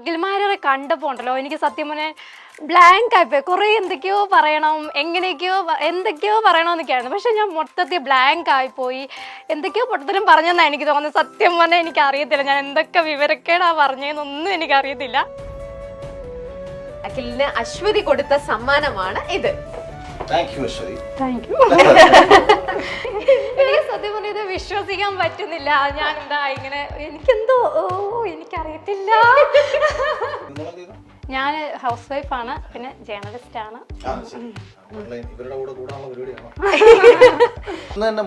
അഖിൽമാരെ കണ്ടപ്പോൾ ഉണ്ടല്ലോ എനിക്ക് സത്യം പറഞ്ഞാൽ ബ്ലാങ്ക് ആയിപ്പോയി. കുറേ എന്തൊക്കെയോ പറയണം, എന്തൊക്കെയോ പറയണമെന്നൊക്കെയായിരുന്നു. പക്ഷെ ഞാൻ മൊത്തത്തിൽ ബ്ലാങ്ക് ആയിപ്പോയി. എന്തൊക്കെയോ പൊട്ടത്തരം പറഞ്ഞെന്നാണ് എനിക്ക് തോന്നുന്നത്. സത്യം പറഞ്ഞാൽ എനിക്ക് അറിയത്തില്ല ഞാൻ എന്തൊക്കെ വിവരക്കേടാ പറഞ്ഞതെന്നൊന്നും എനിക്കറിയത്തില്ല. അഖിലിന് അശ്വതി കൊടുത്ത സമ്മാനമാണ് ഇത്. എനിക്ക് സത്യം പറഞ്ഞാൽ ഇത് വിശ്വസിക്കാൻ പറ്റുന്നില്ല. ഞാൻ എന്താ ഇങ്ങനെ എനിക്കെന്തോ എനിക്കറിയത്തില്ല. ഞാൻ ഹൗസ് വൈഫാണ്, പിന്നെ ജേർണലിസ്റ്റ് ആണ്.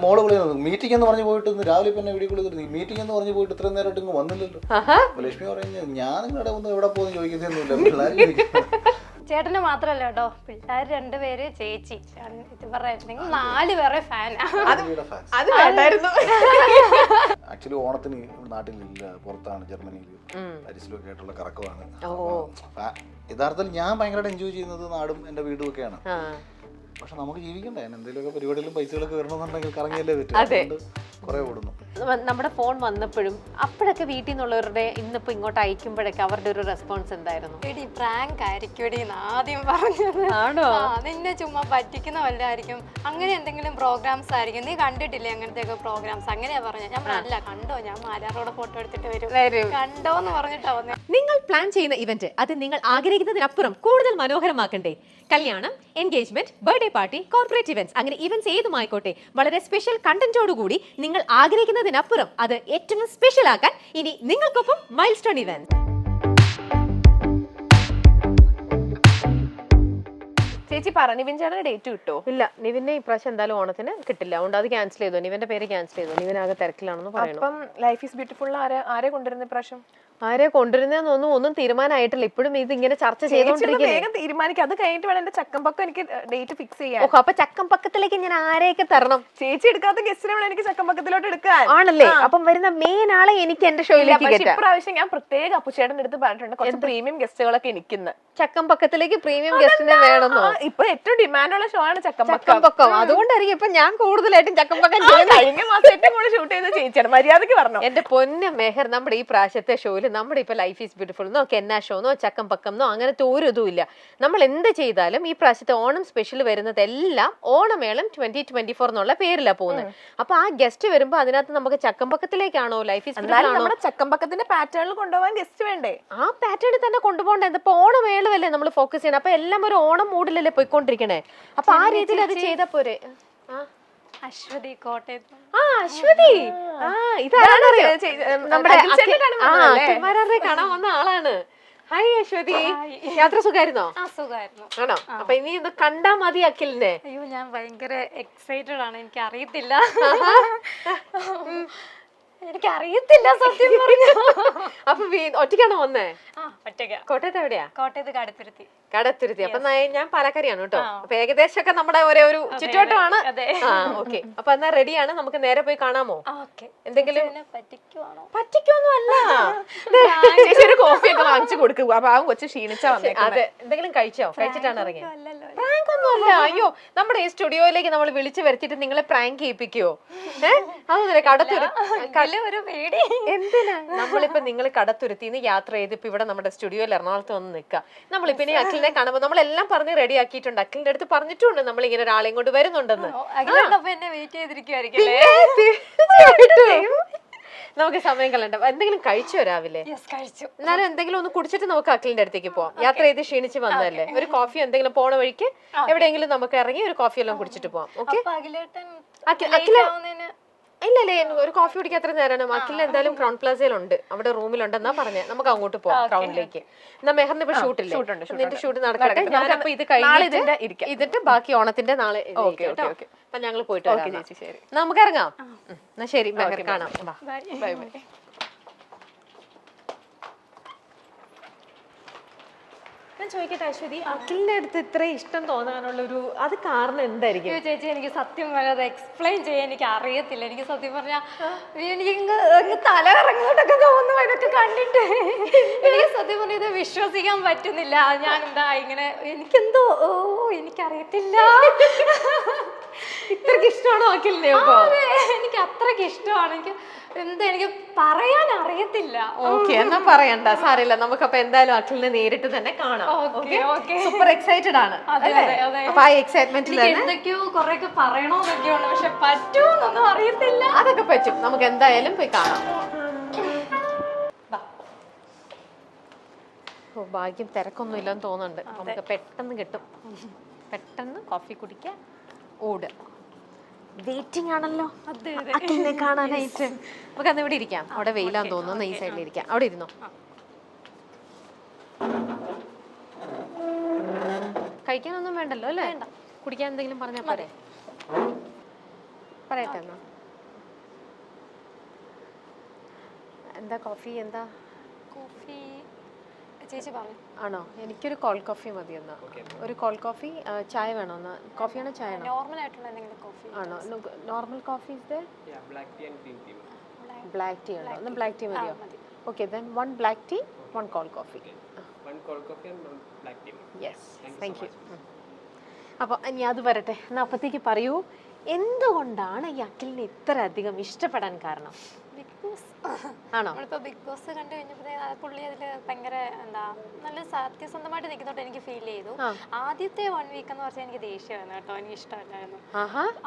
മോള് മീറ്റിംഗ് എന്ന് പറഞ്ഞു പോയിട്ട് രാവിലെ പിന്നെ വീഡിയോ കോൾ ചെയ്തിരുന്നു. മീറ്റിംഗ് എന്ന് പറഞ്ഞു പോയിട്ട് ഇത്രയും നേരമായിട്ട് ഇങ്ങ് വന്നില്ലല്ലോ. ലക്ഷ്മി പറയുന്നത് ഞാൻ നിങ്ങളുടെ ഒന്ന് എവിടെ പോകുന്നു ചോദിക്കുന്നൊന്നുമില്ല. ചേട്ടന് മാത്രല്ല കേട്ടോ, പിള്ളേർ 2 പേര്, ചേച്ചി, ഇത് പറയുന്നത് 4 പേരെ ഫാനാ. ആക്ച്വലി ഓണത്തിന് നാട്ടിലില്ല, പുറത്താണ്, ജർമ്മനിയിൽ പാരീസിലൊക്കെ ആയിട്ടുള്ള കറക്കമാണ്. യഥാർത്ഥത്തിൽ ഞാൻ ഭയങ്കരമായിട്ട് എൻജോയ് ചെയ്യുന്നത് നാടും എന്റെ വീടും ഒക്കെയാണ്. പക്ഷെ നമുക്ക് ജീവിക്കണ്ടേ, എന്തെങ്കിലുമൊക്കെ പരിപാടിയിലും പൈസകളൊക്കെ വരണമെന്നുണ്ടെങ്കിൽ കറങ്ങിയല്ലേ പറ്റും. കുറെ ഓടുന്നു. നമ്മുടെ ഫോൺ വന്നപ്പോഴും അപ്പോഴൊക്കെ വീട്ടിൽ നിന്നുള്ളവരുടെ ഇന്നിപ്പോ ഇങ്ങോട്ട് അയക്കുമ്പോഴൊക്കെ അവരുടെ ഒരു റെസ്പോൺസ് എന്തായിരുന്നു? പ്രാങ്ക് ആയിരിക്കും ആദ്യം പറഞ്ഞത്. ആണോ? നിന്നെ ചുമ്മാ പറ്റിക്കുന്ന വല്ലതായിരിക്കും, അങ്ങനെ എന്തെങ്കിലും പ്രോഗ്രാംസ് ആയിരിക്കും, നീ കണ്ടിട്ടില്ലേ അങ്ങനത്തെ പ്രോഗ്രാംസ്, അങ്ങനെയാ പറഞ്ഞത്. ഞാൻ അല്ല കണ്ടോ, ഞാൻ മാലാറോടെ ഫോട്ടോ എടുത്തിട്ട് വരും കണ്ടോ എന്ന് പറഞ്ഞിട്ടാ വന്നത്. നിങ്ങൾ പ്ലാൻ ചെയ്യുന്ന ഇവന്റ് അത് നിങ്ങൾ ആഗ്രഹിക്കുന്നതിനപ്പുറം കൂടുതൽ മനോഹരമാക്കണ്ടേ? കല്യാണം, engagement, birthday party, corporate events, അങ്ങനെ ഇവന്റ്സ് ഏതുമായിക്കോട്ടെ, വളരെ സ്പെഷ്യൽ കണ്ടന്റോടുകൂടി നിങ്ങൾ ആഗ്രഹിക്കുന്നതിനപ്പുറം അത് ഏറ്റവും സ്പെഷ്യൽ ആക്കാൻ ഇനി നിങ്ങൾക്കൊപ്പം മൈൽസ്റ്റോൺ ഇവന്റ്. ചേച്ചി പറ, നിവിൻ ചേട്ടന് ഡേറ്റ് കിട്ടോ? ഇല്ല, നിവിനെ ഇപ്രാവശ്യം എന്തായാലും ഓണത്തിന് കിട്ടില്ല, അതുകൊണ്ട് അത് ക്യാൻസൽ ചെയ്തു. നിവിന്റെ പേര് ക്യാൻസൽ ചെയ്തു. നിവിനാകെ തിരക്കിലാണെന്ന് പറയുന്നു. അപ്പം ലൈഫ് ഈസ് ബ്യൂട്ടിഫുൾ ആരെ കൊണ്ടുവരുന്ന ഇപ്രാവശ്യം? ആരെ കൊണ്ടുവരുന്നതെന്നൊന്നും ഒന്നും തീരുമാനമായിട്ടില്ല. ഇപ്പോഴും ഇത് ഇങ്ങനെ ചർച്ച ചെയ്തോണ്ടിരിക്കുകയാണ്. വേഗം തീരുമാനിക്കും, അത് കഴിഞ്ഞിട്ട് വേണം എന്റെ ചക്കമ്പക്കം എനിക്ക് ഡേറ്റ് ഫിക്സ് ചെയ്യാൻ. ഓഹോ, അപ്പൊ ചക്കമ്പക്കത്തിലേക്ക് ഞാൻ ആരെയൊക്കെ തരണം? ചേച്ചി എടുക്കാത്ത ഗസ്റ്റിനെ വേണം എനിക്ക് ചക്കമ്പക്കത്തിലോട്ട് എടുക്കാൻ. ആണല്ലേ? അപ്പം വരുന്ന മെയിൻ ആളെ എനിക്ക് എന്റെ ഷോയിലേക്ക് ഇപ്രാവശ്യം ഞാൻ പ്രത്യേക അപ്പുച്ചേട്ടന്റെ അടുത്ത് പറഞ്ഞിട്ടുണ്ട്, കുറച്ച് പ്രീമിയം ഗസ്റ്റുകളൊക്കെ എനിക്കുന്ന ചക്കമ്പക്കത്തിലേക്ക് പ്രീമിയം ഗസ്റ്റിനെ വേണമെന്നോ? ഇപ്പൊ ഏറ്റവും ഡിമാൻഡുള്ള ഷോ ആണ് ചക്കമ്പക്കം. അതുകൊണ്ടായിരിക്കും ഇപ്പൊ ഞാൻ കൂടുതലായിട്ടും ചക്കമ്പക്കം കഴിഞ്ഞ മാസം ഏറ്റവും കൂടുതൽ ഷൂട്ട് ചെയ്ത ചേച്ചിയാണ്. മര്യാദക്ക് പറഞ്ഞു. എന്റെ പൊന്ന മെഹർ, നമ്മുടെ ഈ പ്രാവശ്യത്തെ ഷോയില് നമ്മുടെ ഇപ്പൊ ലൈഫ് ഈസ് ബ്യൂട്ടിഫുൾ എന്നോ കെന്ന ഷോന്നോ ചക്കമ്പക്കംന്നോ അങ്ങനത്തെ ഒരു ഇതും ഇല്ല. നമ്മൾ എന്ത് ചെയ്താലും ഈ പ്രാവശ്യത്തെ ഓണം സ്പെഷ്യൽ വരുന്നതെല്ലാം ഓണമേളം 2024 എന്നുള്ള പേരിലാണ് പോകുന്നത്. അപ്പൊ ആ ഗസ്റ്റ് വരുമ്പോ അതിനകത്ത് നമുക്ക് ചക്കമ്പക്കത്തിലേക്കാണോ ലൈഫ് ഈസ് നമ്മുടെ ചക്കമ്പക്കത്തിന്റെ പാറ്റേണിൽ കൊണ്ടുപോകാൻ ഗസ്റ്റ് വേണ്ടേ? ആ പാറ്റേണിൽ തന്നെ കൊണ്ടുപോകേണ്ടത്. ഇപ്പൊ ഓണമേളമല്ലേ നമ്മൾ ഫോക്കസ് ചെയ്യണം. അപ്പൊ എല്ലാം ഒരു ഓണം മൂഡിലല്ലേ പോയിക്കൊണ്ടിരിക്കണേ. അപ്പൊ ആ രീതിയിൽ അത് ചെയ്താ പോരെ. അശ്വതി കോട്ടയത്ത്. അശ്വതി നമ്മുടെ അഖിൽമാരെ കാണാൻ വന്ന ആളാണ്. ഹായ് അശ്വതി, യാത്ര സുഖായിരുന്നോ? സുഖമായിരുന്നു. ആണോ? അപ്പൊ ഇനി ഒന്ന് കണ്ടാ മതി അഖിലിനെ. അയ്യോ, ഞാൻ ഭയങ്കര എക്സൈറ്റഡ് ആണ്. എനിക്ക് അറിയത്തില്ല സത്യം പറഞ്ഞു. അപ്പൊ ഒറ്റയ്ക്കാണോ വന്നേ? കോട്ടയത്ത് എവിടെയാ? കോട്ടയത്ത് കടത്തുരുത്തി. അപ്പൊ ഞാൻ പാലക്കാരിയാണ് കേട്ടോ. അപ്പൊ ഏകദേശം ഒക്കെ നമ്മുടെ ഒരു ചുറ്റുവട്ടമാണ്. ഓക്കെ, അപ്പൊ എന്നാ റെഡിയാണ്, നമുക്ക് നേരെ പോയി കാണാമോ? എന്തെങ്കിലും പറ്റിക്കൊന്നും അല്ല, ഒരു കോഫി ഒക്കെ വാങ്ങിച്ചു കൊടുക്കുക. അപ്പൊ ആ കൊച്ചു ക്ഷീണിച്ചാ വന്നേ. അതെ, എന്തെങ്കിലും കഴിച്ചിട്ടാണ് ഇറങ്ങിയത്? പ്രാങ്ക് ഒന്നും അല്ല. അയ്യോ, നമ്മുടെ ഈ സ്റ്റുഡിയോയിലേക്ക് നമ്മൾ വിളിച്ചു വരുത്തിട്ട് നിങ്ങളെ പ്രാങ്ക് ചെയ്യിപ്പിക്കുവോ? അതൊന്നുമില്ല. എന്തിനാ നമ്മളിപ്പോ നിങ്ങൾ കടത്തുരുത്തിന്ന് യാത്ര ചെയ്ത് ഇപ്പൊ ഇവിടെ നമ്മുടെ സ്റ്റുഡിയോയിൽ എറണാകുളത്ത് വന്ന് നിൽക്കാം. നമ്മളിപ്പോ ഇനി അഖിലിനെ കാണുമ്പോ നമ്മളെല്ലാം പറഞ്ഞ് റെഡി ആക്കിയിട്ടുണ്ട്. അഖിലിന്റെ അടുത്ത് പറഞ്ഞിട്ടുണ്ട് നമ്മൾ ഇങ്ങനെ ഒരാളെയും കൊണ്ട് വരുന്നുണ്ടെന്ന്. നമുക്ക് സമയം കളയണ്ട. എന്തെങ്കിലും കഴിച്ചോ രാവിലെ? എന്നാലും എന്തെങ്കിലും ഒന്ന് കുടിച്ചിട്ട് നമുക്ക് അഖിലിന്റെ അടുത്തേക്ക് പോവാം. യാത്ര ചെയ്ത് ക്ഷീണിച്ച് വന്നതല്ലേ, ഒരു കോഫിയോ എന്തെങ്കിലും പോണ വഴിക്ക് എവിടെയെങ്കിലും നമുക്ക് ഇറങ്ങി ഒരു കോഫി എല്ലാം കുടിച്ചിട്ട് പോവാം. ഓക്കെ? ഇല്ലല്ലേ, ഒരു കോഫി കുടിക്കാൻ എത്ര നേരമാണ്? അഖിൽ എന്തായാലും ക്രൗൺ പ്ലാസയിലുണ്ട്, അവിടെ റൂമിലുണ്ടെന്നാ പറഞ്ഞേ. നമുക്ക് അങ്ങോട്ട് പോവാം, ക്രൗണിലേക്ക്. എന്നാ മെഹറിന് ഇപ്പൊ ഷൂട്ടില്ലേ? നിന്റെ ഷൂട്ട് നടക്കട്ടെ. ഞാനപ്പോ ഇത് കഴിഞ്ഞിട്ട് ഇതിട്ട് ബാക്കി ഓണത്തിന്റെ നാളെ അപ്പൊ ഞങ്ങൾ പോയിട്ട് വരാം. നമുക്ക് ഇറങ്ങാം. എന്നാ ശരി മെഹർ, കാണാം. Bye bye. ഞാൻ ചോദിക്കട്ടെ അശ്വതി, അഖിലിന്റെ അടുത്ത് ഇത്ര ഇഷ്ടം തോന്നാനുള്ള ഒരു അത് കാരണം എന്തായിരിക്കും? ചേച്ചി, എനിക്ക് സത്യം പറഞ്ഞാൽ എക്സ്പ്ലെയിൻ ചെയ്യാൻ എനിക്ക് അറിയത്തില്ല. എനിക്ക് സത്യം പറഞ്ഞാൽ എനിക്ക് തല ഇറങ്ങോട്ടൊക്കെ തോന്നുന്നു ഇതൊക്കെ കണ്ടിട്ട്. എനിക്ക് സത്യം പറഞ്ഞാൽ ഇത് വിശ്വസിക്കാൻ പറ്റുന്നില്ല. ഞാൻ എന്താ ഇങ്ങനെ എനിക്കെന്തോ എനിക്കറിയത്തില്ല. ഇത്രക്ക് ഇഷ്ടമാണോ അഖിലിനെ അപ്പൊ? എനിക്ക് അത്രയ്ക്ക് ഇഷ്ടമാണ്. എനിക്ക് പറയാൻ അറിയത്തില്ല. ഓക്കെ, എന്നാ പറയണ്ട, സാരമില്ല. നമുക്കപ്പൊ എന്തായാലും അഖിലിനെ നേരിട്ട് തന്നെ കാണാം. സൂപ്പർ എക്സൈറ്റഡ് ആണ് അല്ലേ? അപ്പൊ ആ എക്സൈറ്റ്മെന്റിൽ എന്തൊക്കെയോ കൊറേയൊക്കെ പറയണോന്നൊക്കെയുണ്ട്, പക്ഷെ പറ്റുമെന്നൊന്നും അറിയത്തില്ല. അതൊക്കെ പറ്റും. നമുക്ക് എന്തായാലും പോയി കാണാം. ഓ ഭാഗ്യം, തിരക്കൊന്നും ഇല്ലെന്ന് തോന്നുന്നുണ്ട്. നമുക്ക് പെട്ടെന്ന് കിട്ടും. പെട്ടെന്ന് കോഫി കുടിക്കാം, ഓട്. വെയിറ്റിംഗ് ആണല്ലോ അഖിലിനെ കാണാനായിട്ട്. നമുക്ക് അന്ന് ഇവിടെ ഇരിക്കാം. അവിടെ വെയിലാന്ന് തോന്നുന്നു. ഈ സൈഡിൽ ഇരിക്കാം. അവിടെ ഇരുന്നോ. കഴിക്കാനൊന്നും വേണ്ടല്ലോ അല്ലേ? കുടിക്കാൻ എന്തെങ്കിലും പറഞ്ഞാൽ പോരെ? പറയട്ടെ എന്നാ. എന്താ കോഫി? എന്താ കോഫി ചേച്ചി പറഞ്ഞു. ആണോ? എനിക്കൊരു കോൾഡ് കോഫി മതി. എന്നാ ഒരു കോൾഡ് കോഫി. ചായ വേണോ? എന്നാ കോഫി ആണോ ചായ ആണോ? നോർമൽ ആയിട്ടുള്ള എന്തെങ്കിലും കോഫി ആണോ? നോർമൽ കോഫി ബ്ലാക്ക് ടീ ഉണ്ടോ? ഒന്ന് ബ്ലാക്ക് ടീ മതിയോ? Okay, then one black tea, one cold coffee. One cold coffee and one black tea. Yes, thank you. അപ്പോൾ ഇനി അത് വരട്ടെ. എന്നാൽ അപ്പത്തേക്ക് പറയൂ, എന്തുകൊണ്ടാണ് ഈ അഖിലിനെ ഇത്ര അധികം ഇഷ്ടപ്പെടാൻ കാരണം? ബിഗ് ബോസ് ആണോ? നമ്മളിപ്പോൾ ബിഗ് ബോസ് കണ്ടു കഴിഞ്ഞപ്പോഴേ പുള്ളി അതിൽ ഭയങ്കര നല്ല സത്യസന്ധമായിട്ട് നിൽക്കുന്നോട്ട് എനിക്ക് ഫീൽ ചെയ്തു. ആദ്യത്തെ 1 വീക്ക് എന്ന് പറഞ്ഞാൽ എനിക്ക് ദേഷ്യമായിരുന്നു കേട്ടോ, എനിക്ക് ഇഷ്ടമല്ലായിരുന്നു.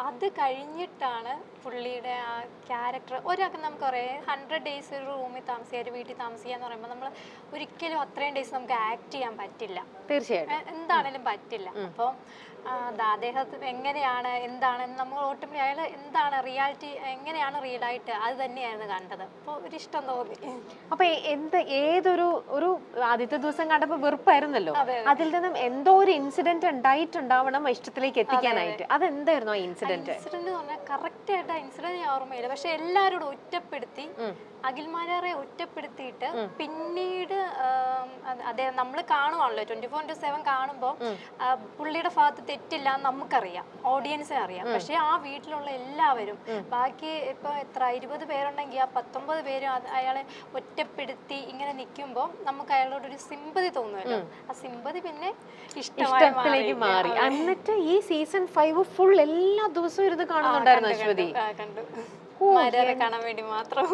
അത് കഴിഞ്ഞിട്ടാണ് പുള്ളിയുടെ ആ ക്യാരക്ടർ. ഒരാൾക്ക് നമുക്കറിയാം 100 days ഒരു റൂമിൽ താമസിക്കുക, ഒരു വീട്ടിൽ താമസിക്കുക എന്ന് പറയുമ്പോൾ നമ്മൾ ഒരിക്കലും അത്രയും ഡേയ്സ് നമുക്ക് ആക്ട് ചെയ്യാൻ പറ്റില്ല. തീർച്ചയായിട്ടും എന്താണേലും പറ്റില്ല. അപ്പോൾ അദ്ദേഹത്തിന് എങ്ങനെയാണ് എന്താണെന്ന് നമ്മൾ ഓട്ടോമാറ്റിക് അയാൾ എന്താണ് റിയാലിറ്റി എങ്ങനെയാണ് റിയലായിട്ട് അത് തന്നെയായിരുന്നു കണ്ടത്. അപ്പോൾ ഒരു ഇഷ്ടം തോന്നി. അപ്പൊ ഏതൊരു ആദ്യത്തെ ദിവസം കണ്ടപ്പോ വെറുപ്പായിരുന്നല്ലോ, അതിൽ നിന്നും എന്തോ ഒരു ഇൻസിഡന്റ് ഉണ്ടായിട്ടുണ്ടാവണം ഇഷ്ടത്തിലേക്ക് എത്തിക്കാനായിട്ട്. അതെന്തായിരുന്നു ആ ഇൻസിഡന്റ്? ഇൻസിഡന്റ് പറഞ്ഞാൽ കറക്റ്റ് ആയിട്ട് ആ ഇൻസിഡന്റ് ഞാൻ ഓർമ്മയില്ല, പക്ഷെ എല്ലാവരോടും ഒറ്റപ്പെടുത്തി അഖിൽമാരാറെ ഒറ്റപ്പെടുത്തിയിട്ട് പിന്നീട് അദ്ദേഹം നമ്മൾ കാണുവാണല്ലോ 24/7 കാണുമ്പോൾ പുള്ളിയുടെ ഭാഗത്ത് തെറ്റില്ല എന്ന് നമുക്കറിയാം, ഓഡിയൻസിന് അറിയാം. പക്ഷെ ആ വീട്ടിലുള്ള എല്ലാവരും ബാക്കി ഇപ്പൊ എത്ര 20 പേരുണ്ടെങ്കിൽ ആ 19 പേരും അയാളെ ഒറ്റപ്പെടുത്തി ഇങ്ങനെ നിൽക്കുമ്പോൾ നമുക്ക് അയാളോട് ഒരു സിമ്പതി തോന്നുമല്ലോ. ആ സിമ്പതി പിന്നെ ഇഷ്ടത്തിലേക്ക് മാറി. എന്നിട്ട് ഈ സീസൺ 5 ഫുൾ എല്ലാ ദിവസവും ഇരുന്ന് കാണുന്നുണ്ടായിരുന്നു അശ്വതി. കണ്ടു കാണാൻ വേണ്ടി മാത്രം.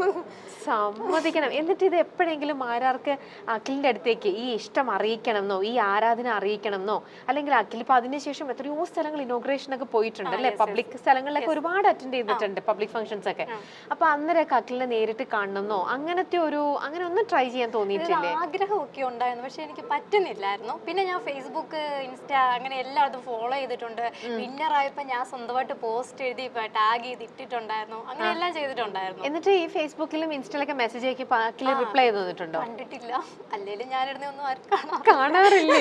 സമ്മതിക്കണം. എന്നിട്ട് ഇത് എപ്പോഴെങ്കിലും ആരാർക്ക് അഖിലിന്റെ അടുത്തേക്ക് ഈ ഇഷ്ടം അറിയിക്കണം എന്നോ ഈ ആരാധന അറിയിക്കണം എന്നോ, അല്ലെങ്കിൽ അഖിൽ ഇപ്പൊ അതിനുശേഷം എത്രയോ സ്ഥലങ്ങൾ ഇനോഗ്രേഷൻ ഒക്കെ പോയിട്ടുണ്ട് അല്ലെ, പബ്ലിക് സ്ഥലങ്ങളിലൊക്കെ ഒരുപാട് അറ്റൻഡ് ചെയ്തിട്ടുണ്ട് പബ്ലിക് ഫംഗ്ഷൻസ് ഒക്കെ. അപ്പൊ അന്നേരമൊക്കെ അഖിലിനെ നേരിട്ട് കാണണമെന്നോ അങ്ങനെ ഒന്നും ട്രൈ ചെയ്യാൻ തോന്നിയിട്ടില്ലേ? ആഗ്രഹമൊക്കെ ഉണ്ടായിരുന്നു, പക്ഷെ എനിക്ക് പറ്റുന്നില്ലായിരുന്നു. പിന്നെ ഞാൻ ഫേസ്ബുക്ക്, ഇൻസ്റ്റ അങ്ങനെ എല്ലായിടത്തും ഫോളോ ചെയ്തിട്ടുണ്ട്. വിന്നറായപ്പോ ഞാൻ സ്വന്തമായിട്ട് പോസ്റ്റ് എഴുതി ടാഗ് ചെയ്തിട്ടുണ്ടായിരുന്നു, അങ്ങനെ എല്ലാം ചെയ്തിട്ടുണ്ടായിരുന്നു. എന്നിട്ട് ഈ ഫേസ്ബുക്കിലും ഇൻസ്റ്റയിലൊക്കെ മെസ്സേജ് ആക്കി അഖില് റിപ്ലൈ ചെയ്ത് തന്നിട്ടുണ്ടോ? കണ്ടിട്ടില്ല. അല്ലേലും ഞാനിടുന്നൊന്നും കാണാറില്ലേ?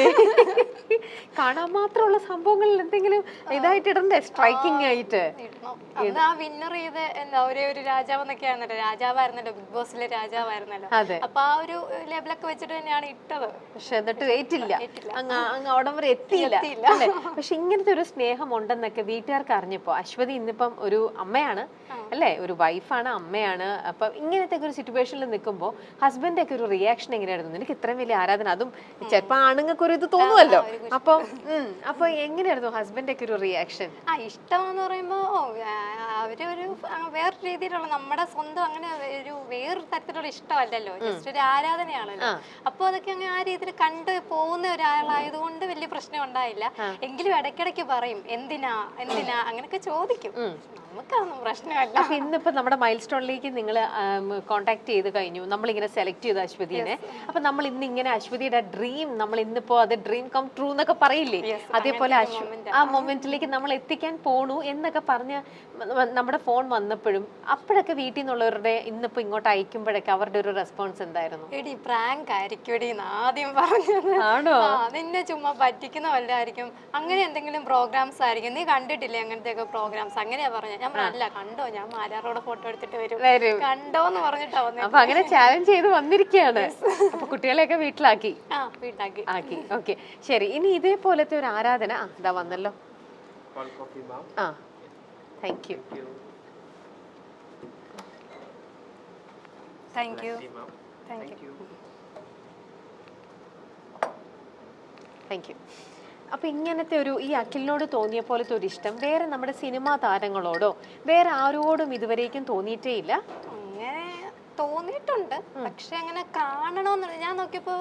കാണാൻ മാത്രമുള്ള സംഭവങ്ങളിൽ എന്തെങ്കിലും ഇതായിട്ട് ഇടണ്ടേ, സ്ട്രൈക്കിംഗ് ആയിട്ട്? ആ വിന്നർ ചെയ്ത് എന്താ ഒരു രാജാവെന്നൊക്കെ ആയിരുന്നല്ലോ, രാജാവായിരുന്നല്ലോ, ബിഗ് ബോസിലെ രാജാവായിരുന്നല്ലോ. അപ്പൊ ആ ഒരു ലേബലൊക്കെ വെച്ചിട്ട് തന്നെയാണ് ഇട്ടത്. പക്ഷെ എന്നിട്ട് വെയിറ്റില്ല, അങ്ങ് അവിടം വരെ എത്തിയില്ല. പക്ഷെ ഇങ്ങനത്തെ ഒരു സ്നേഹം ഉണ്ടെന്നൊക്കെ വീട്ടുകാർക്ക് അറിഞ്ഞപ്പോ, അശ്വതി ഇന്നിപ്പം ഒരു അമ്മയാണ് അല്ലേ, ഒരു വൈഫാണ്, അമ്മയാണ്. അപ്പൊ ഇങ്ങനത്തെ ഒരു സിറ്റുവേഷനിൽ നിൽക്കുമ്പോൾ ഹസ്ബൻഡ് ഒക്കെ ഒരു റിയാക്ഷൻ എങ്ങനെയായിരുന്നു? നിനക്ക് ഇത്രയും വലിയ ആരാധന, അതും ചിലപ്പോ ആണുങ്ങൾക്ക് ഒരു ഇത് തോന്നുമല്ലോ. അപ്പൊ എങ്ങനെയായിരുന്നു ഹസ്ബൻഡ് ഒക്കെ ഒരു റിയാക്ഷൻ? ഇഷ്ടമെന്ന് പറയുമ്പോ അവരൊരു വേറെ രീതിയിലുള്ള, നമ്മുടെ സ്വന്തം അങ്ങനെ ഒരു വേറൊരു തരത്തിലുള്ള ഇഷ്ടമല്ലല്ലോ, ജസ്റ്റ് ഒരു ആരാധനയാണല്ലോ. അപ്പൊ അതൊക്കെ അങ്ങനെ ആ രീതിയിൽ കണ്ട് പോകുന്ന ഒരാളായതുകൊണ്ട് വലിയ പ്രശ്നം ഉണ്ടായില്ല. എങ്കിലും ഇടയ്ക്കിടയ്ക്ക് പറയും എന്തിനാ അങ്ങനെയൊക്കെ ചോദിക്കും. നമുക്കൊന്നും പ്രശ്നമല്ല. അപ്പൊ ഇന്നിപ്പോ നമ്മുടെ മൈൽ സ്റ്റോണിലേക്ക് നിങ്ങൾ കോൺടാക്ട് ചെയ്ത് കഴിഞ്ഞു, നമ്മളിങ്ങനെ സെലക്ട് ചെയ്തു അശ്വതിനെ. അപ്പൊ നമ്മൾ ഇന്നിങ്ങനെ അശ്വതിയുടെ ഡ്രീം, നമ്മൾ ഇന്നിപ്പോ അത് ഡ്രീം കം ട്രൂ എന്നൊക്കെ പറയില്ലേ, അതേപോലെ ആ മൊമെന്റിലേക്ക് നമ്മൾ എത്തിക്കാൻ പോണു എന്നൊക്കെ പറഞ്ഞ് നമ്മുടെ ഫോൺ വന്നപ്പോഴും അപ്പോഴൊക്കെ വീട്ടിൽ നിന്നുള്ളവരുടെ ഇന്നിപ്പോ ഇങ്ങോട്ട് അയക്കുമ്പോഴൊക്കെ അവരുടെ ഒരു റെസ്പോൺസ് എന്തായിരുന്നു? എടി പ്രാങ്ക് ആയിരിക്കും ആദ്യം പറഞ്ഞത്. ആണോ? നിന്നെ ചുമ്മാ പറ്റിക്കുന്ന വല്ലതായിരിക്കും, അങ്ങനെ എന്തെങ്കിലും പ്രോഗ്രാംസ് ആയിരിക്കും, നീ കണ്ടിട്ടില്ലേ അങ്ങനത്തെ ഒക്കെ പ്രോഗ്രാംസ്, അങ്ങനെയാ പറഞ്ഞത്. ഞാൻ അല്ല കണ്ടോ, ഞാൻ മാരാറോടെ ഫോട്ടോ എടുത്തിട്ട് വരും കണ്ടോന്ന് പറഞ്ഞിട്ടാ വന്നത്. അപ്പൊ അങ്ങനെ ചാലഞ്ച് ചെയ്ത് വന്നിരിക്കുകയാണ്. അപ്പൊ കുട്ടികളെയൊക്കെ വീട്ടിലാക്കി. ഓക്കെ, ശരി. ഇനി ഇതേപോലത്തെ ഒരു ആരാധന ഇതാ വന്നല്ലോ. Thank you. അപ്പൊ ഇങ്ങനത്തെ ഒരു ഈ അഖിലിനോട് തോന്നിയ പോലത്തെ ഒരു ഇഷ്ടം വേറെ നമ്മുടെ സിനിമാ താരങ്ങളോടോ വേറെ ആരോടും ഇതുവരേക്കും തോന്നിയിട്ടേ ഇല്ല? അങ്ങനെ തോന്നിയിട്ടുണ്ട്, പക്ഷെ അങ്ങനെ കാണണമെന്നില്ല. ഞാൻ നോക്കിയപ്പോ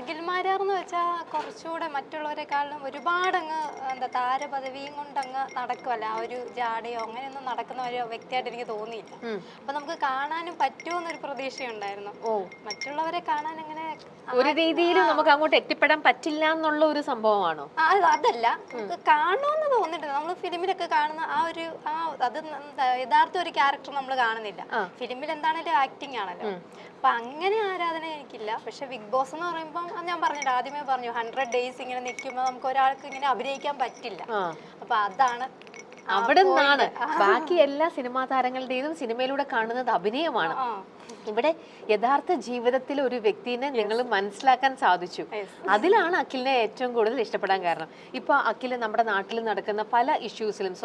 അഖിൽമാരാർന്ന് വെച്ചാൽ കുറച്ചുകൂടെ മറ്റുള്ളവരെക്കാളും ഒരുപാട് അങ്ങ് എന്താ താരപദവിയും കൊണ്ട് അങ്ങ് നടക്കുമല്ല, ആ ഒരു ജാടയോ അങ്ങനെയൊന്നും നടക്കുന്ന ഒരു വ്യക്തിയായിട്ട് എനിക്ക് തോന്നിയില്ല. അപ്പൊ നമുക്ക് കാണാനും പറ്റുമെന്നൊരു പ്രതീക്ഷയുണ്ടായിരുന്നു. മറ്റുള്ളവരെ കാണാൻ അങ്ങനെ ഒരു രീതിയിലും നമുക്ക് അങ്ങോട്ട് എത്തിപ്പെടാൻ പറ്റില്ല എന്നുള്ള ഒരു സംഭവമാണോ? അതല്ല, നമുക്ക് കാണുമെന്ന് തോന്നിയിട്ടുണ്ട്. നമ്മൾ ഫിലിമിലൊക്കെ കാണുന്ന ആ ഒരു അത് യഥാർത്ഥ ഒരു ക്യാരക്ടർ നമ്മൾ കാണുന്നില്ല. ഫിലിമിൽ എന്താണേലും ആക്ടിങ് ആണല്ലോ. അപ്പൊ അങ്ങനെ ആരാധന എനിക്കില്ല. പക്ഷെ ബിഗ് ബോസ് എന്ന് പറയുമ്പോൾ ഞാൻ പറഞ്ഞില്ല, ആദ്യമേ പറഞ്ഞു 100 days ഇങ്ങനെ നിൽക്കുമ്പോൾ നമുക്ക് ഒരാൾക്ക് ഇങ്ങനെ അഭിനയിക്കാൻ പറ്റില്ല. അപ്പൊ അതാണ് അവിടെ നിന്നാണ് ബാക്കി എല്ലാ സിനിമാ താരങ്ങളുടെയും സിനിമയിലൂടെ കാണുന്നത് അഭിനയമാണ്. ഇവിടെ യഥാർത്ഥ ജീവിതത്തിൽ ഒരു വ്യക്തിനെ നിങ്ങൾ മനസ്സിലാക്കാൻ സാധിച്ചു. അതിലാണ് അഖിലിനെ ഏറ്റവും കൂടുതൽ ഇഷ്ടപ്പെടാൻ കാരണം. ഇപ്പൊ അഖില് നമ്മുടെ നാട്ടിൽ നടക്കുന്ന പല ഇഷ്യൂസിലും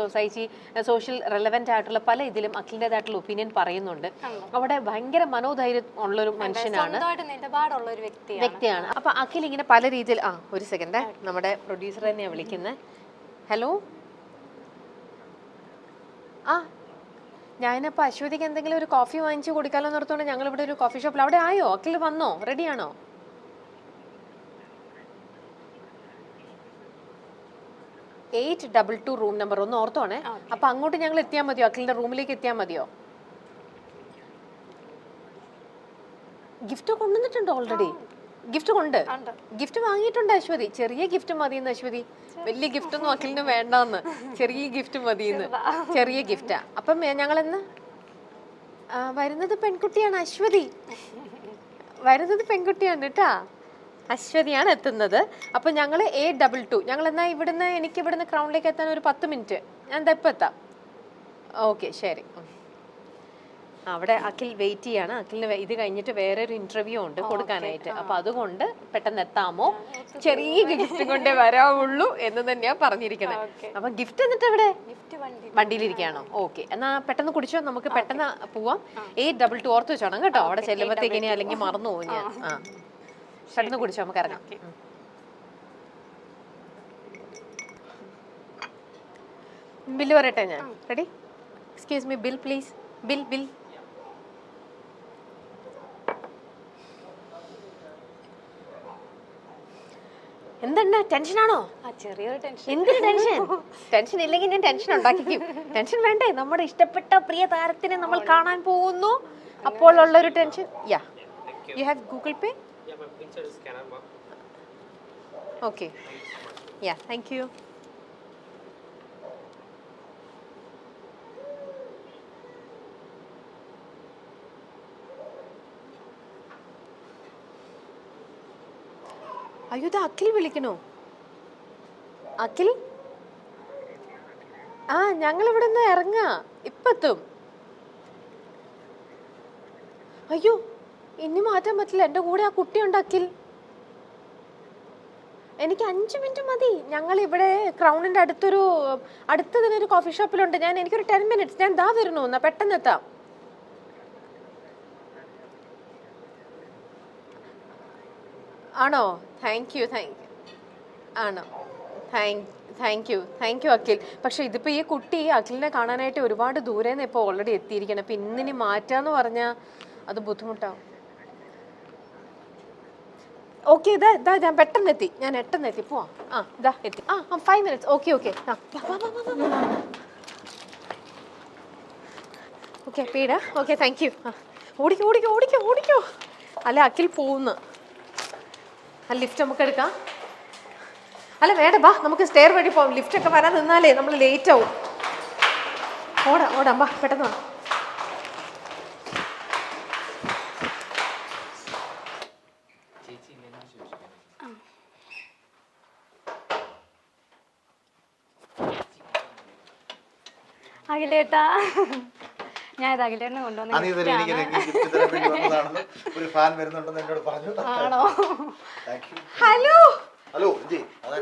സോഷ്യൽ റെലവെന്റ് ആയിട്ടുള്ള പല ഇതിലും അഖിലിൻ്റെതായിട്ടുള്ള ഒപ്പീനിയൻ പറയുന്നുണ്ട്. അവിടെ ഭയങ്കര മനോധൈര്യം ഉള്ളൊരു മനുഷ്യനാണ്, നിലപാടുള്ള ഒരു വ്യക്തിയാണ്. അപ്പൊ അഖിൽ ഇങ്ങനെ പല രീതിയിൽ ഒരു സെക്കൻഡ്, നമ്മുടെ പ്രൊഡ്യൂസർ തന്നെയാണ് വിളിക്കുന്നത്. ഹലോ, ഞാനപ്പോൾ അശ്വതിക്ക് എന്തെങ്കിലും ഒരു കോഫി വാങ്ങിച്ചു കൊടുക്കാലോ നിർത്തോണ്ട് ഞങ്ങൾ ഇവിടെ ഒരു കോഫി ഷോപ്പിൽ. അവിടെ ആയോ? അഖിൽ വന്നോ? റെഡിയാണോ? $822 റൂം നമ്പർ ഒന്ന് ഓർത്തോണേ. അപ്പൊ അങ്ങോട്ട് ഞങ്ങൾ എത്തിയാൽ മതിയോ? അഖിലിന്റെ റൂമിലേക്ക് എത്തിയാൽ മതിയോ? ഗിഫ്റ്റ് കൊണ്ടുവന്നിട്ടുണ്ടോ? ഓൾറെഡി ഗിഫ്റ്റ് വാങ്ങിയിട്ടുണ്ട് അശ്വതി. ചെറിയ ഗിഫ്റ്റ് മതിയെന്ന് അശ്വതി, വലിയ ഗിഫ്റ്റ് ഒന്നും അഖിലിന് വേണ്ടെന്ന്, ചെറിയ ഗിഫ്റ്റ് മതിയെന്ന്. ചെറിയ ഗിഫ്റ്റാ. അപ്പം ഞങ്ങളെന്ന് വരുന്നത് പെൺകുട്ടിയാണ് അശ്വതി, വരുന്നത് പെൺകുട്ടിയാണ് കേട്ടാ. അശ്വതിയാണ് എത്തുന്നത്. അപ്പൊ ഞങ്ങള് 822. ഞങ്ങൾ എന്നാ എനിക്ക് ഇവിടുന്ന് ക്രൗണിലേക്ക് എത്താൻ ഒരു 10 മിനിറ്റ്. ഞാൻ എന്താ ഇപ്പൊ എത്താം. ഓക്കെ, ശരി. അവിടെ അഖിൽ വെയിറ്റ് ചെയ്യാണ്. അഖിലിന് ഇത് കഴിഞ്ഞിട്ട് വേറൊരു ഇന്റർവ്യൂ ഉണ്ട് കൊടുക്കാനായിട്ട്. അപ്പൊ അതുകൊണ്ട് പെട്ടെന്ന് എത്താമോ, ചെറിയ ഗിഫ്റ്റ് കൊണ്ടേ വരാവുള്ളൂ എന്ന് തന്നെയാ പറഞ്ഞിരിക്കുന്നത്. അപ്പൊ ഗിഫ്റ്റ് എന്നിട്ട് എവിടെ? വണ്ടിയിലിരിക്കുകയാണോ? ഓക്കെ, എന്നാ പെട്ടെന്ന് കുടിച്ചോ, നമുക്ക് പെട്ടെന്ന് പോവാം. 822 ഓർത്ത് വെച്ചോണം കേട്ടോ, അവിടെ ചെല്ലുമ്പോഴത്തേക്ക് ഇനി അല്ലെങ്കിൽ മറന്നു പോകും ഞാൻ. പെട്ടെന്ന് കുടിച്ചോ, നമുക്ക് ഇറങ്ങാം. ബില്ല് പറയട്ടെ ഞാൻ? Ready? Excuse me, bill please. Bill. എന്തെണ്ണ ടെൻഷനാണോ? ചെറിയൊരു ടെൻഷൻ. എന്തൊരു ടെൻഷൻ? ടെൻഷൻ ഇല്ലെങ്കിൽ ഞാൻ ടെൻഷൻ ഉണ്ടാക്കിക്കും. ടെൻഷൻ വേണ്ടേ? നമ്മുടെ ഇഷ്ടപ്പെട്ട പ്രിയ താരത്തിനെ നമ്മൾ കാണാൻ പോകുന്നു, അപ്പോൾ ഉള്ളൊരു tension. You have Google Pay? Yeah, ma'am. Inside the scanner, ma'am. Okay. Yeah, thank you. അയ്യോ, ഇത് അഖിൽ വിളിക്കണോ? അഖിൽ, ഞങ്ങൾ ഇവിടെ നിന്ന് ഇറങ്ങാ, ഇപ്പെത്തും. അയ്യോ, ഇനി മാറ്റാൻ പറ്റില്ല, എൻ്റെ കൂടെ ആ കുട്ടിയുണ്ട് അഖിൽ. എനിക്ക് 5 മിനിറ്റ് മതി. ഞങ്ങൾ ഇവിടെ ക്രൗണിന്റെ അടുത്ത് തന്നെ ഒരു കോഫി ഷോപ്പിലുണ്ട്. എനിക്കൊരു 10 മിനിറ്റ്സ്. ഞാൻ ദാ വരുന്നു, എന്നാ പെട്ടെന്ന് എത്താം. ആണോ? Thank you. ആണോ? Thank you Akhil. പക്ഷെ ഇതിപ്പോ ഈ കുട്ടി അഖിലിനെ കാണാനായിട്ട് ഒരുപാട് ദൂരെന്ന് ഇപ്പൊ ഓൾറെഡി എത്തിയിരിക്കണം. അപ്പൊ ഇന്നിനി മാറ്റാന്ന് പറഞ്ഞാൽ അത് ബുദ്ധിമുട്ടാവും. ഓക്കെ, ഇതാ ഞാൻ പെട്ടെന്ന് എത്തി. പോവാം. ഇതാ എത്തി. 5 മിനിറ്റ്സ്. ഓക്കെ. ഓക്കെ, പീഡ. Okay, thank you. ഓടിക്കോ. അല്ല, അഖിൽ പോകുന്നു. ലിഫ്റ്റ് നമുക്ക് എടുക്കാം. അല്ല വേണ്ട, ബാ, നമുക്ക് സ്റ്റെയർ വഴി പോകാം. ലിഫ്റ്റ് ഒക്കെ വരാൻ നിന്നാലേ നമ്മൾ ലേറ്റ് ആവും. ഓടാം, ബാ, പെട്ടെന്ന് വാ. അഖിലേട്ടാ, ഞാൻ ഇത് അഖിലേട്ടനെ കൊണ്ടുവന്നു. ഹലോ,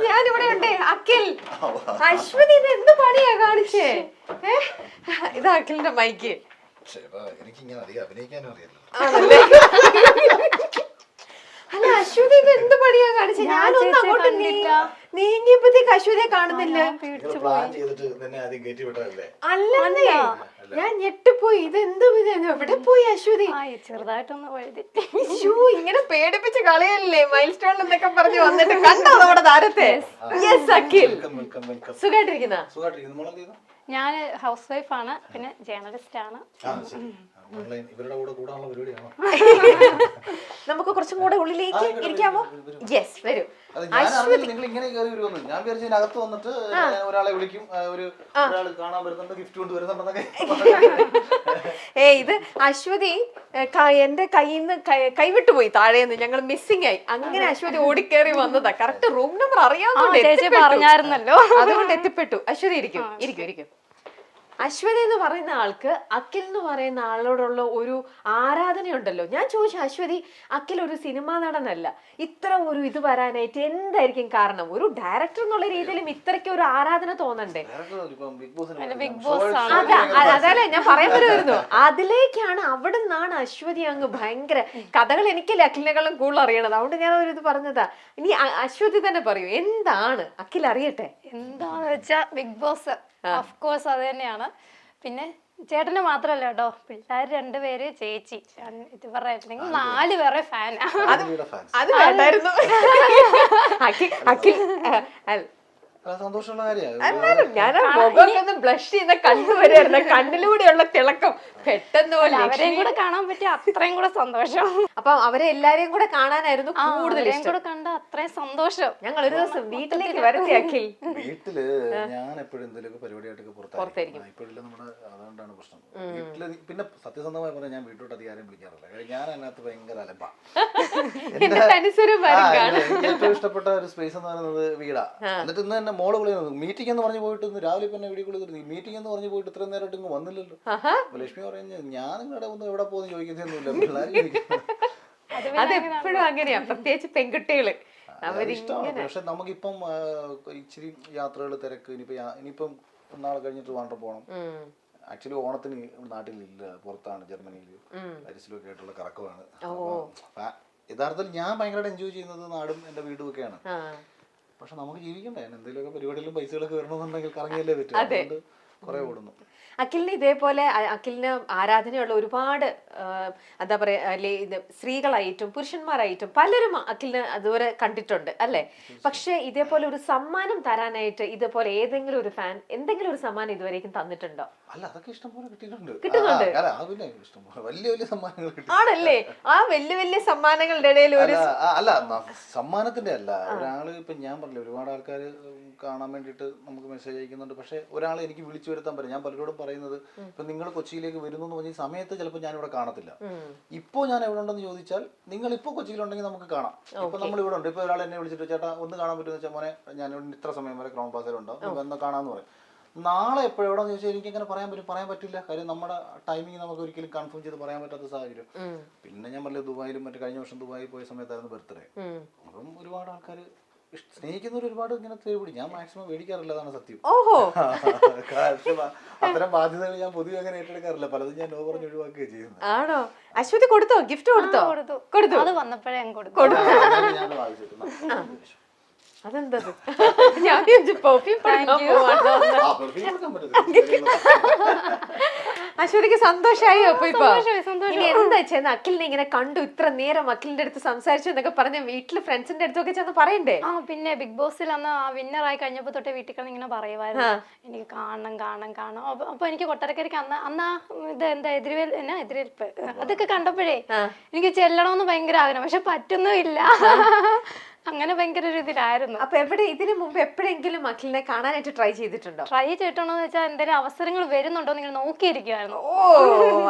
ഞാനിവിടെ ഉണ്ട്. അഖിൽ, അശ്വതി, ഇത് എന്ത് പണിയാ കാണിച്ചേ? ഇത് അഖിലിന്റെ മൈക്ക്. അല്ല അശ്വതി, ഇത് എന്ത് പണിയാ കാണിച്ചത്? ഞാനൊന്നും അങ്ങോട്ട് നീങ്ങിയപ്പോഴത്തേക്ക് അശ്വതിയെ കാണുന്നില്ല. പ്ലാൻ ചെയ്തിട്ട് തന്നെ ആദ്യം കയറ്റി വിട്ടതല്ലേ? അല്ലെന്നേ, ഞാൻ ഞെട്ടിപ്പോയി. ഇത് എന്ത് എവിടെ പോയി അശ്വതി? ചെറുതായിട്ടൊന്ന് വഴുതി. ഇങ്ങനെ പേടിപ്പിച്ച് കളയല്ലേ മൈൽ സ്റ്റോൺ എന്നൊക്കെ പറഞ്ഞു വന്നിട്ട് കണ്ടോ നമ്മുടെ താരത്തെ? യെസ് അഖിൽ, സുഖായിട്ടിരിക്കുന്ന? ഞാൻ ഹൗസ് വൈഫാണ്, പിന്നെ ജേർണലിസ്റ്റ് ആണ്. ഇവരുടെ കൂടെ കൂടാനുള്ള പരിപാടിയാണോ? നമുക്ക് കുറച്ചും കൂടെ ഉള്ളിലേക്ക് ഇരിക്കാമോ? യെസ്, വരൂ. നിങ്ങൾ ഇങ്ങനെ കയറി വരുമെന്ന് ഞാൻ വിചാരിച്ചു. ഇതിനകത്ത് വന്നിട്ട് ഒരാളെ വിളിക്കും, ഒരാൾ കാണാൻ വരുന്നുണ്ട്, ഗിഫ്റ്റ് കൊണ്ട് വരുന്നുണ്ടെന്നൊക്കെ. ഇത് അശ്വതി എന്റെ കയ്യിൽ നിന്ന് കൈവിട്ടു പോയി താഴേന്ന്. ഞങ്ങൾ മിസ്സിംഗ് ആയി. അങ്ങനെ അശ്വതി ഓടിക്കേറി വന്നതാ. കറക്റ്റ് റൂം നമ്പർ അറിയാവുന്നതുകൊണ്ട് പറഞ്ഞായിരുന്നല്ലോ, അതുകൊണ്ട് എത്തിപ്പെട്ടു. അശ്വതി ഇരിക്കും, ഇരിക്കും, ഇരിക്കും. അശ്വതി എന്ന് പറയുന്ന ആൾക്ക് അഖിൽ എന്ന് പറയുന്ന ആളോടുള്ള ഒരു ആരാധനയുണ്ടല്ലോ. ഞാൻ ചോദിച്ചു, അശ്വതി, അഖിൽ ഒരു സിനിമാ നടനല്ല, ഇത്ര ഒരു ഇത് വരാനായിട്ട് എന്തായിരിക്കും കാരണം? ഒരു ഡയറക്ടർ എന്നുള്ള രീതിയിലും ഇത്രയ്ക്ക് ഒരു ആരാധന തോന്നണ്ടേ? ബിഗ് ബോസ് ആണ്. അതല്ലേ ഞാൻ പറയാൻ വരുമായിരുന്നു. അതിലേക്കാണ്, അവിടെ നിന്നാണ് അശ്വതി അങ്ങ് ഭയങ്കര കഥകൾ. എനിക്കല്ലേ അഖിലിനെക്കാളും കൂടുതൽ അറിയണത്, അതുകൊണ്ട് ഞാൻ ഒരു ഇത് പറഞ്ഞതാ. ഇനി അശ്വതി തന്നെ പറയൂ, എന്താണ് അഖിൽ അറിയട്ടെ? എന്താന്ന് വെച്ചാ ബിഗ് ബോസ് ഓഫ് കോഴ്സ് അത് തന്നെയാണ്. പിന്നെ ചേട്ടന് മാത്രല്ല കേട്ടോ, പിള്ളേർ 2 പേര്, ചേച്ചി, ഇത് പറയായിട്ടുണ്ടെങ്കിൽ 4 പേരെ ഫാനാ. അത് വേണ്ടായിരുന്നു അഖിൽ. സന്തോഷമുള്ള കാര്യമാണ്. ഞാൻ മുഖമൊക്കെ ബ്ലഷ് ചെയ്യുന്ന കണ്ടുവരായിരുന്നു. കണ്ണിലൂടെയുള്ള തിളക്കം പെട്ടെന്ന് പോലെ അവരെയും കൂടെ കാണാൻ പറ്റിയ അത്രയും കൂടെ സന്തോഷം. അപ്പൊ അവരെ എല്ലാരെയും കൂടെ കാണാനായിരുന്നു കൂടുതൽ കൂടെ കണ്ട അത്രയും സന്തോഷം. ഞങ്ങൾ ഒരു ദിവസം വീട്ടിലേക്ക് വരട്ടെ അഖിൽ. വീട്ടില് ഞാൻ എപ്പോഴും എന്തെങ്കിലും പരിപാടിയായിട്ടൊക്കെ പുറത്തായിരിക്കും. ഇപ്പോഴില്ല നമ്മുടെ, അതുകൊണ്ടാണ് പ്രശ്നം. വീട്ടില് പിന്നെ സത്യസന്ധമായി പറഞ്ഞാൽ ഞാൻ വീട്ടിലോട്ട് അധികാരം വിളിക്കാറില്ല. ഞാൻ അതിനകത്ത് ഭയങ്കര അലമ്പാ. ഏറ്റവും ഇഷ്ടപ്പെട്ട ഒരു സ്പേസ് എന്ന് പറയുന്നത് വീടാ. എന്നിട്ട് ഇന്ന് തന്നെ മോള് വിളിക്കുന്നത് മീറ്റിംഗ് എന്ന് പറഞ്ഞു പോയിട്ട് രാവിലെ പിന്നെ വീഡിയോ വിളിക്കുന്നത് മീറ്റിംഗ് എന്ന് പറഞ്ഞു പോയിട്ട് ഇത്രയും നേരമായിട്ട് ഇങ്ങ് വന്നില്ലല്ലോ. ലക്ഷ്മി പറയുന്നത് ഞാൻ നിങ്ങളുടെ ഒന്ന് എവിടെ പോകുന്ന ചോദിക്കുന്നൊന്നുമില്ല, പിള്ളേർ. അതെപ്പോഴും അങ്ങനെയാ, പ്രത്യേകിച്ച് പെൺകുട്ടികള്. ഇഷ്ടമാണ്. പക്ഷെ നമുക്കിപ്പം ഇച്ചിരി യാത്രകൾ, തിരക്ക്. ഇനിയിപ്പം നാളെ കഴിഞ്ഞിട്ട് വാണ്ടർ പോകണം. ആക്ച്വലി ഓണത്തിന് നാട്ടിലില്ല, പുറത്താണ്, ജർമ്മനിയിൽ പാരീസിലൊക്കെ ആയിട്ടുള്ള കറക്കമാണ്. യഥാർത്ഥത്തിൽ ഞാൻ ഭയങ്കരമായിട്ട് എൻജോയ് ചെയ്യുന്നത് നാടും എന്റെ വീടും ഒക്കെയാണ്. പക്ഷെ നമുക്ക് ജീവിക്കണ്ടേ, എന്തെങ്കിലുമൊക്കെ പരിപാടിയിലും പൈസകളൊക്കെ വരണമെന്നുണ്ടെങ്കിൽ കറങ്ങിയല്ലേ പറ്റും. അതുകൊണ്ട് കുറെ ഓടുന്നു. അഖിലിന് ഇതേപോലെ അഖിലിന് ആരാധനയുള്ള ഒരുപാട് എന്താ പറയാ, സ്ത്രീകളായിട്ടും പുരുഷന്മാരായിട്ടും പലരും അഖിലിന് അതുവരെ കണ്ടിട്ടുണ്ട് അല്ലെ? പക്ഷെ ഇതേപോലെ ഒരു സമ്മാനം തരാനായിട്ട് ഇതേപോലെ ഏതെങ്കിലും ഒരു ഫാൻ എന്തെങ്കിലും ഒരു സമ്മാനം ഇതുവരേക്കും തന്നിട്ടുണ്ടോ? അല്ല, അതൊക്കെ ഇഷ്ടംപോലെ കിട്ടിയിട്ടുണ്ട്. വലിയ വലിയ സമ്മാനങ്ങൾ ആണല്ലേ? ആ വലിയ വലിയ സമ്മാനങ്ങളുടെ ഇടയിൽ ഒരു അല്ല, സമ്മാനത്തിന്റെ അല്ല. ഒരാള് ഇപ്പൊ ഞാൻ പറഞ്ഞില്ല, ഒരുപാട് ആൾക്കാർ കാണാൻ വേണ്ടിയിട്ട് നമുക്ക് മെസ്സേജ് അയക്കുന്നുണ്ട്. പക്ഷെ ഒരാൾ എനിക്ക് വിളിച്ചു വരുത്താൻ പറയും. ഞാൻ പലരോടും പറയുന്നത്, ഇപ്പൊ നിങ്ങൾ കൊച്ചിയിലേക്ക് വരുന്നു എന്ന് പറഞ്ഞ സമയത്ത് ചിലപ്പോൾ ഞാൻ ഇവിടെ കാണത്തില്ല. ഇപ്പോ ഞാൻ എവിടെ ഉണ്ടെന്ന് ചോദിച്ചാൽ, നിങ്ങൾ ഇപ്പൊ കൊച്ചിയിലുണ്ടെങ്കിൽ നമുക്ക് കാണാം. ഇപ്പൊ നമ്മൾ ഇവിടെ ഉണ്ട്. ഇപ്പൊ ഒരാൾ എന്നെ വിളിച്ചിട്ട്, ചേട്ടാ ഒന്ന് കാണാൻ പറ്റുമെന്ന് വെച്ചാൽ, മോനെ ഞാൻ ഇത്ര സമയം വരെ ക്രൗൺ പ്ലാസയിലുണ്ടാവും, വന്ന് കാണാമെന്ന് പറയും. നാളെ എപ്പോഴെവിടെന്ന് ചോദിച്ചാൽ എനിക്ക് എങ്ങനെ പറയാൻ പറ്റും? പറയാൻ പറ്റില്ല. കാര്യം നമ്മുടെ ടൈമിങ് നമുക്ക് ഒരിക്കലും കൺഫേം ചെയ്ത് പറയാൻ പറ്റാത്ത സാഹചര്യം. പിന്നെ ഞാൻ പറഞ്ഞില്ല, ദുബായിലും മറ്റു കഴിഞ്ഞ വർഷം ദുബായിൽ പോയ സമയത്തായിരുന്നു ബർത്ത്ഡേ. അപ്പം ഒരുപാട് ആൾക്കാർ സ്നേഹിക്കുന്നവർ ഒരുപാട് ഇങ്ങനെ തേടി. ഞാൻ മാക്സിമം മേടിക്കാറില്ല, അതാണ് സത്യം. അത്തരം ബാധ്യതകൾ ഞാൻ പൊതുവെ അങ്ങനെ ഏറ്റെടുക്കാറില്ല. പലതും ഞാൻ നോ പറഞ്ഞ് ഒഴിവാക്കുകയാണ് ചെയ്യുന്നത്. ആണോ? അശ്വതി കൊടുത്തോ? ഗിഫ്റ്റ് കൊടുത്തോ? കൊടുത്തു. അത് വന്നപ്പോഴേ കൊടുത്തു. ഞാൻ വാങ്ങിച്ചിട്ടുണ്ട്. അതെന്തത്? ഞാൻ അശ്വതിക്ക് സന്തോഷായി. അപ്പൊ ഇപ്പൊ ഇനി എന്താ ചെന്ന് അഖിലിനെ ഇങ്ങനെ കണ്ടു, ഇത്ര നേരം അഖിലിന്റെ അടുത്ത് സംസാരിച്ചു എന്നൊക്കെ പറഞ്ഞ വീട്ടില് ഫ്രണ്ട്സിന്റെ അടുത്തൊക്കെ ചെന്ന് പറയണ്ടേ? പിന്നെ ബിഗ് ബോസിൽ അന്ന് വിന്നറായി കഴിഞ്ഞപ്പോ തൊട്ടേ വീട്ടിൽ കിടന്ന് ഇങ്ങനെ പറയുമായിരുന്നു, എനിക്ക് കാണണം കാണണം കാണണം. അപ്പൊ എനിക്ക് കൊട്ടാരക്കരയ്ക്ക് അന്ന് ഇത് എന്താ എതിരേൽപ്പ് അതൊക്കെ കണ്ടപ്പോഴേ എനിക്ക് ചെല്ലണമെന്ന് ഭയങ്കര ആഗ്രഹം. പക്ഷെ പറ്റുന്നുമില്ല. അങ്ങനെ ഭയങ്കര ഒരു ഇതിലായിരുന്നു. അപ്പൊ ഇതിനു മുമ്പ് എപ്പോഴെങ്കിലും അഖിലിനെ കാണാനായിട്ട് ട്രൈ ചെയ്തിട്ടുണ്ടോ? ട്രൈ ചെയ്തിട്ടുണ്ടോന്ന് വെച്ചാൽ എന്തെങ്കിലും അവസരങ്ങൾ വരുന്നുണ്ടോ നിങ്ങൾ നോക്കിയിരിക്കുവായിരുന്നു.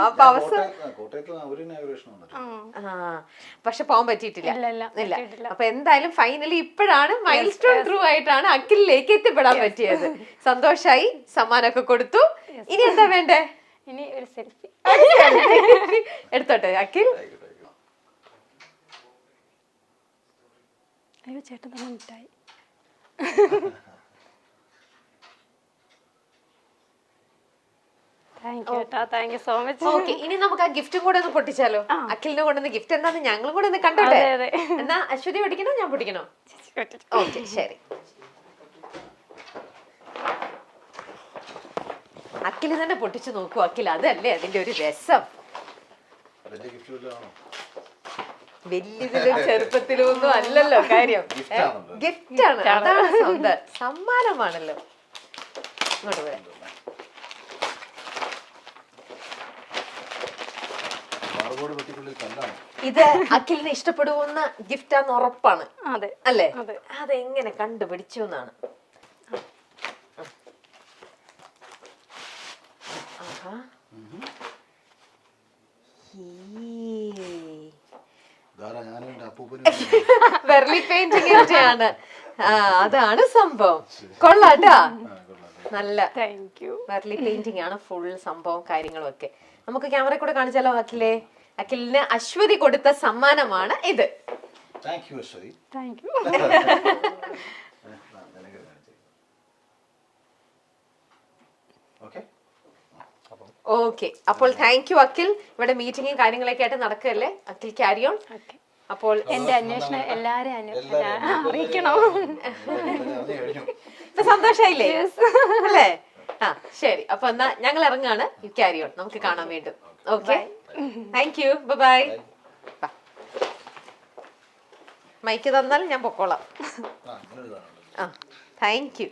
അപ്പൊ പക്ഷെ പോകാൻ പറ്റിയിട്ടില്ല. ഇല്ല. അപ്പൊ എന്തായാലും ഫൈനലി ഇപ്പോഴാണ് മൈൽ സ്റ്റോൺ ത്രൂ ആയിട്ടാണ് അഖിലിലേക്ക് എത്തിപ്പെടാൻ പറ്റിയത്. സന്തോഷായി, സമ്മാനമൊക്കെ കൊടുത്തു. ഇനി എന്താ വേണ്ടേ? ഇനി ഒരു സെൽഫി എടുത്തോട്ടെ അഖിൽ. അയ്യോ, ചേട്ടൻ തന്നെ മിഠായി. താങ്ക് യു കേട്ടോ, thank you so much. Okay, ഇനി നമുക്ക് ആ ഗിഫ്റ്റും കൂടെ ഒന്ന് പൊട്ടിച്ചാലോ? അഖിലിനെ കൊണ്ടുവന്ന ഗിഫ്റ്റ് എന്താന്ന് ഞങ്ങളും കൂടെ ഒന്ന് കണ്ടോട്ടെ. അതെ, അതെ. എന്നാ അശ്വതി പൊട്ടിക്കണോ ഞാൻ പൊട്ടിക്കണോ? ഓക്കെ, ശരി. അഖിൽ തന്നെ പൊട്ടിച്ചു നോക്കൂ. അഖിൽ, അതല്ലേ അതിന്റെ ഒരു രസം. വലിയ ഗിഫ്റ്റ് വല്ലതാണോ? വലിയതിലും ചെറുപ്പത്തിലും ഒന്നും അല്ലല്ലോ കാര്യം. ഗിഫ്റ്റ് ആണ്, അതാണ് സമ്മാനമാണല്ലോ. ഇങ്ങോട്ട് വരാം. കാർഡ്ബോർഡ് പെട്ടിക്കുള്ളിൽ കല്ലാണ്. ഇത് അഖിലിന് ഇഷ്ടപ്പെടുന്ന ഗിഫ്റ്റ് ആണെന്ന് ഉറപ്പാണ് അതെ അല്ലേ? അതെ. അതെങ്ങനെ കണ്ടുപിടിച്ചു എന്നാണ്. ഇതാരാ? ഞാനും എൻ്റെ അപ്പൂപ്പനും വെർലി പെയിന്റിംഗ് ആണ്. അതാണ് സംഭവം. കൊള്ളാട്ടാ, നല്ല താങ്ക് യു. വെർലി പെയിന്റിംഗ് ആണ് ഫുൾ സംഭവം കാര്യങ്ങളും ഒക്കെ. നമുക്ക് ക്യാമറ കൂടെ കാണിച്ചാലോ അഖിലേ? അഖിലിന് അശ്വതി കൊടുത്ത സമ്മാനമാണ് ഇത്. Thank you Aswathy. Thank you. Okay. Okay, അപ്പോൾ താങ്ക് യു അഖിൽ. ഇവിടെ മീറ്റിംഗും കാര്യങ്ങളൊക്കെ ആയിട്ട് നടക്കല്ലേ? Akhil carry on. അപ്പോൾ എന്റെ അന്വേഷണം എല്ലാരെയും അറിയിക്കണം. ഇപ്പൊ സന്തോഷായില്ലേ അല്ലേ? ആ ശരി, അപ്പൊ എന്നാ ഞങ്ങൾ ഇറങ്ങാണ്. യു ക്യാരി ഓൺ, നമുക്ക് കാണാൻ വീണ്ടും. Okay, thank you, bye. Mike തന്നാൽ ഞാൻ പൊക്കോളാം. ആ, താങ്ക് യു.